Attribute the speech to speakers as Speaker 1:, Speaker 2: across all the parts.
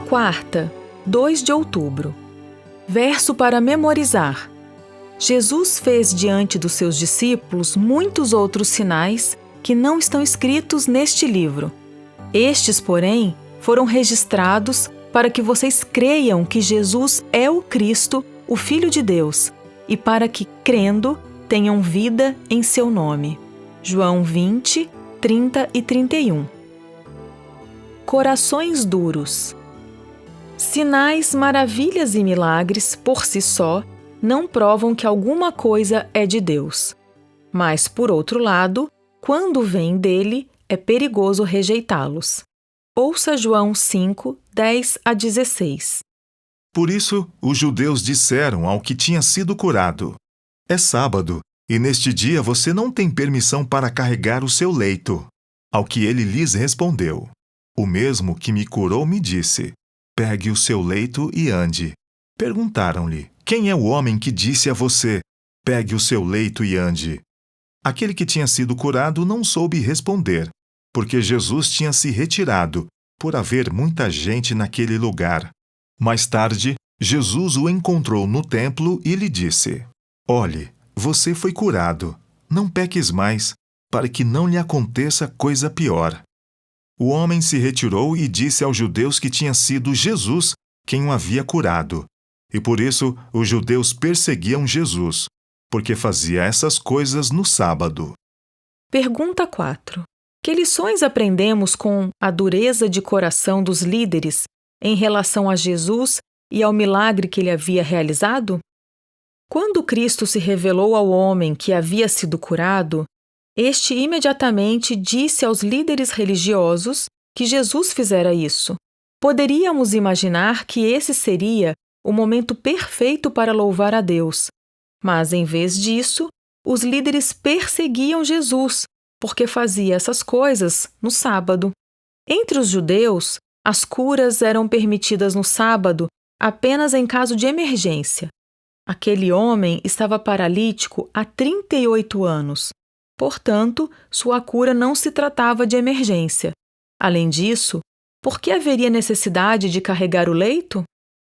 Speaker 1: Quarta, 2 de outubro. Verso para memorizar. Jesus fez diante dos seus discípulos muitos outros sinais que não estão escritos neste livro. Estes, porém, foram registrados para que vocês creiam que Jesus é o Cristo, o Filho de Deus, e para que, crendo, tenham vida em seu nome. João 20, 30 e 31. Corações duros. Sinais, maravilhas e milagres, por si só, não provam que alguma coisa é de Deus. Mas, por outro lado, quando vêm dele, é perigoso rejeitá-los. Ouça João 5, 10 a 16.
Speaker 2: Por isso, os judeus disseram ao que tinha sido curado: é sábado, e neste dia você não tem permissão para carregar o seu leito. Ao que ele lhes respondeu: o mesmo que me curou me disse: pegue o seu leito e ande. Perguntaram-lhe: quem é o homem que disse a você: pegue o seu leito e ande? Aquele que tinha sido curado não soube responder, porque Jesus tinha se retirado, por haver muita gente naquele lugar. Mais tarde, Jesus o encontrou no templo e lhe disse: olhe, você foi curado, não peques mais, para que não lhe aconteça coisa pior. O homem se retirou e disse aos judeus que tinha sido Jesus quem o havia curado. E por isso os judeus perseguiam Jesus, porque fazia essas coisas no sábado.
Speaker 1: Pergunta 4. Que lições aprendemos com a dureza de coração dos líderes em relação a Jesus e ao milagre que ele havia realizado? Quando Cristo se revelou ao homem que havia sido curado, este imediatamente disse aos líderes religiosos que Jesus fizera isso. Poderíamos imaginar que esse seria o momento perfeito para louvar a Deus. Mas, em vez disso, os líderes perseguiam Jesus, porque fazia essas coisas no sábado. Entre os judeus, as curas eram permitidas no sábado apenas em caso de emergência. Aquele homem estava paralítico há 38 anos. Portanto, sua cura não se tratava de emergência. Além disso, por que haveria necessidade de carregar o leito?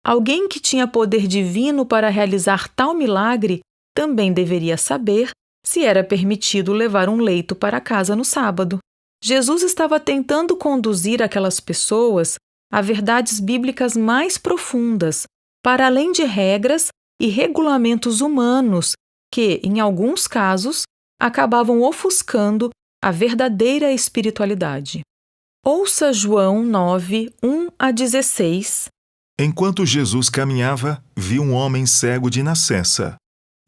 Speaker 1: Alguém que tinha poder divino para realizar tal milagre também deveria saber se era permitido levar um leito para casa no sábado. Jesus estava tentando conduzir aquelas pessoas a verdades bíblicas mais profundas, para além de regras e regulamentos humanos que, em alguns casos, acabavam ofuscando a verdadeira espiritualidade. Ouça João 9, 1 a 16.
Speaker 2: Enquanto Jesus caminhava, viu um homem cego de nascença.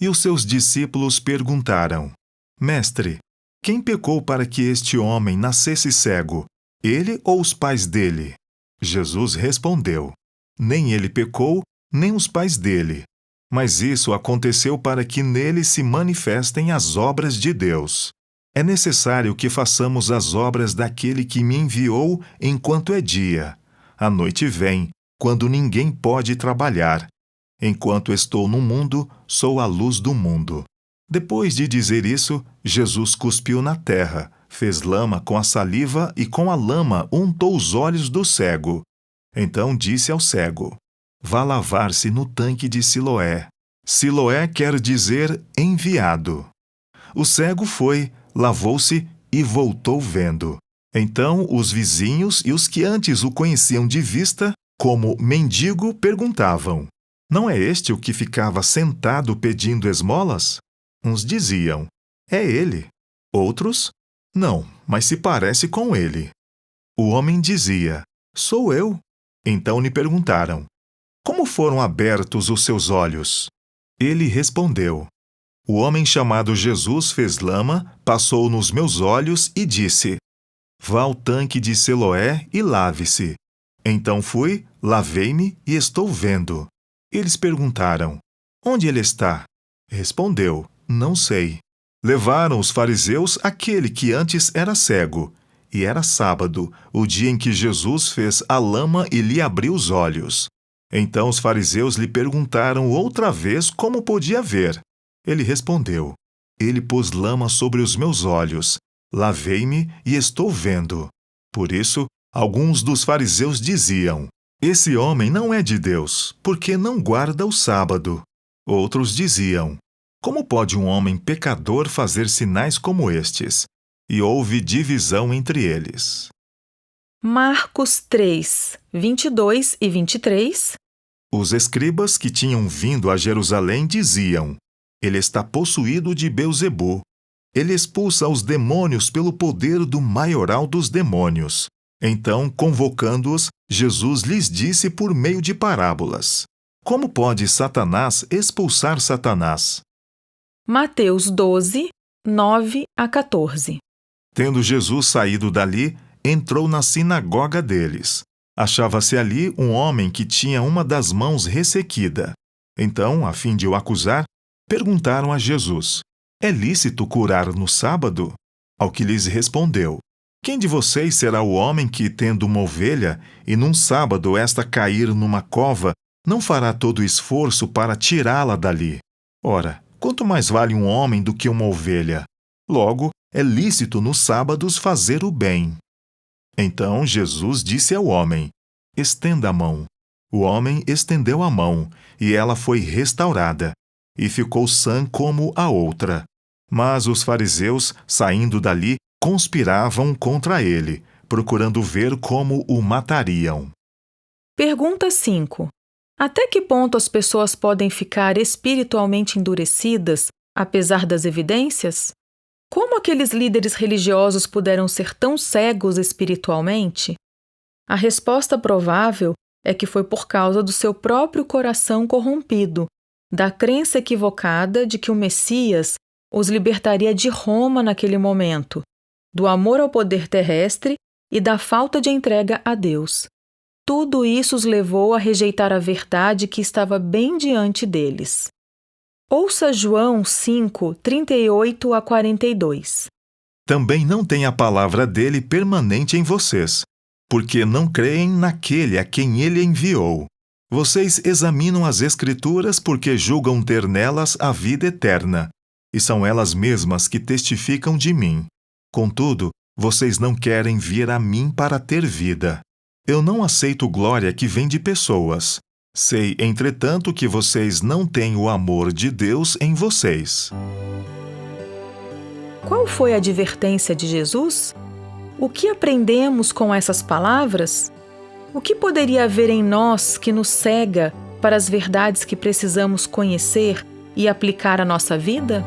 Speaker 2: E os seus discípulos perguntaram: Mestre, quem pecou para que este homem nascesse cego, ele ou os pais dele? Jesus respondeu: nem ele pecou, nem os pais dele. Mas isso aconteceu para que nele se manifestem as obras de Deus. É necessário que façamos as obras daquele que me enviou enquanto é dia. A noite vem, quando ninguém pode trabalhar. Enquanto estou no mundo, sou a luz do mundo. Depois de dizer isso, Jesus cuspiu na terra, fez lama com a saliva e com a lama untou os olhos do cego. Então disse ao cego: vá lavar-se no tanque de Siloé. Siloé quer dizer enviado. O cego foi, lavou-se e voltou vendo. Então os vizinhos e os que antes o conheciam de vista, como mendigo, perguntavam: não é este o que ficava sentado pedindo esmolas? Uns diziam: é ele. Outros: não, mas se parece com ele. O homem dizia: sou eu. Então lhe perguntaram: como foram abertos os seus olhos? Ele respondeu: o homem chamado Jesus fez lama, passou nos meus olhos e disse: vá ao tanque de Siloé e lave-se. Então fui, lavei-me e estou vendo. Eles perguntaram: onde ele está? Respondeu: não sei. Levaram os fariseus aquele que antes era cego. E era sábado, o dia em que Jesus fez a lama e lhe abriu os olhos. Então os fariseus lhe perguntaram outra vez como podia ver. Ele respondeu: ele pôs lama sobre os meus olhos. Lavei-me e estou vendo. Por isso, alguns dos fariseus diziam: Esse homem não é de Deus, porque não guarda o sábado. Outros diziam: como pode um homem pecador fazer sinais como estes? E houve divisão entre eles.
Speaker 1: Marcos 3, 22 e 23.
Speaker 2: Os escribas que tinham vindo a Jerusalém diziam: ele está possuído de Beelzebu. Ele expulsa os demônios pelo poder do maioral dos demônios. Então, convocando-os, Jesus lhes disse por meio de parábolas: como pode Satanás expulsar Satanás?
Speaker 1: Mateus 12, 9 a 14.
Speaker 2: Tendo Jesus saído dali, entrou na sinagoga deles. Achava-se ali um homem que tinha uma das mãos ressequida. Então, a fim de o acusar, perguntaram a Jesus: é lícito curar no sábado? Ao que lhes respondeu: quem de vocês será o homem que, tendo uma ovelha, e num sábado esta cair numa cova, não fará todo o esforço para tirá-la dali? Ora, quanto mais vale um homem do que uma ovelha? Logo, é lícito nos sábados fazer o bem. Então Jesus disse ao homem: estenda a mão. O homem estendeu a mão, e ela foi restaurada, e ficou sã como a outra. Mas os fariseus, saindo dali, conspiravam contra ele, procurando ver como o matariam.
Speaker 1: Pergunta 5. Até que ponto as pessoas podem ficar espiritualmente endurecidas, apesar das evidências? Como aqueles líderes religiosos puderam ser tão cegos espiritualmente? A resposta provável é que foi por causa do seu próprio coração corrompido, da crença equivocada de que o Messias os libertaria de Roma naquele momento, do amor ao poder terrestre e da falta de entrega a Deus. Tudo isso os levou a rejeitar a verdade que estava bem diante deles. Ouça João 5, 38 a 42.
Speaker 2: Também não tem a palavra dele permanente em vocês, porque não creem naquele a quem ele enviou. Vocês examinam as Escrituras porque julgam ter nelas a vida eterna, e são elas mesmas que testificam de mim. Contudo, vocês não querem vir a mim para ter vida. Eu não aceito glória que vem de pessoas. Sei, entretanto, que vocês não têm o amor de Deus em vocês.
Speaker 1: Qual foi a advertência de Jesus? O que aprendemos com essas palavras? O que poderia haver em nós que nos cega para as verdades que precisamos conhecer e aplicar à nossa vida?